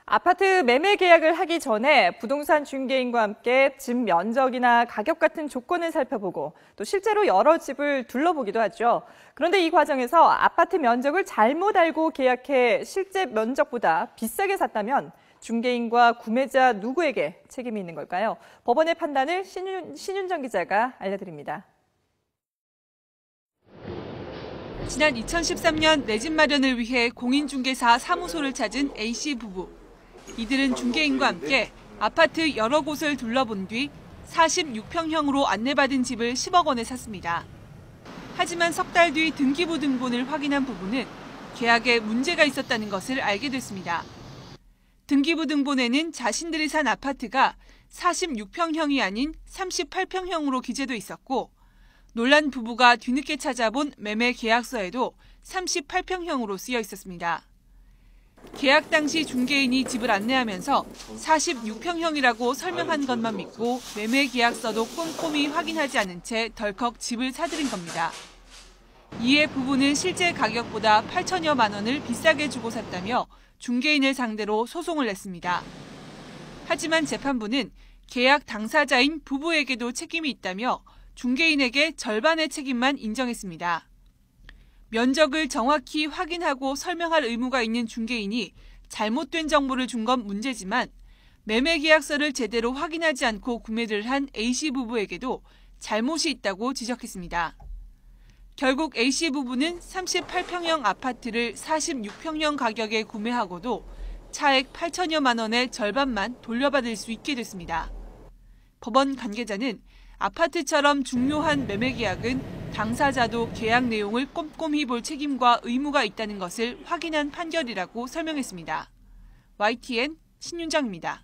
아파트 매매 계약을 하기 전에 부동산 중개인과 함께 집 면적이나 가격 같은 조건을 살펴보고 또 실제로 여러 집을 둘러보기도 하죠. 그런데 이 과정에서 아파트 면적을 잘못 알고 계약해 실제 면적보다 비싸게 샀다면 중개인과 구매자 누구에게 책임이 있는 걸까요? 법원의 판단을 신윤정 기자가 알려드립니다. 지난 2013년 내 집 마련을 위해 공인중개사 사무소를 찾은 A씨 부부. 이들은 중개인과 함께 아파트 여러 곳을 둘러본 뒤 46평형으로 안내받은 집을 10억 원에 샀습니다. 하지만 석 달 뒤 등기부등본을 확인한 부부는 계약에 문제가 있었다는 것을 알게 됐습니다. 등기부등본에는 자신들이 산 아파트가 46평형이 아닌 38평형으로 기재돼 있었고 놀란 부부가 뒤늦게 찾아본 매매 계약서에도 38평형으로 쓰여 있었습니다. 계약 당시 중개인이 집을 안내하면서 46평형이라고 설명한 것만 믿고 매매 계약서도 꼼꼼히 확인하지 않은 채 덜컥 집을 사들인 겁니다. 이에 부부는 실제 가격보다 8천여만 원을 비싸게 주고 샀다며 중개인을 상대로 소송을 냈습니다. 하지만 재판부는 계약 당사자인 부부에게도 책임이 있다며 중개인에게 절반의 책임만 인정했습니다. 면적을 정확히 확인하고 설명할 의무가 있는 중개인이 잘못된 정보를 준 건 문제지만 매매 계약서를 제대로 확인하지 않고 구매를 한 A씨 부부에게도 잘못이 있다고 지적했습니다. 결국 A씨 부부는 38평형 아파트를 46평형 가격에 구매하고도 차액 8천여만 원의 절반만 돌려받을 수 있게 됐습니다. 법원 관계자는 아파트처럼 중요한 매매 계약은 당사자도 계약 내용을 꼼꼼히 볼 책임과 의무가 있다는 것을 확인한 판결이라고 설명했습니다. YTN 신윤정입니다.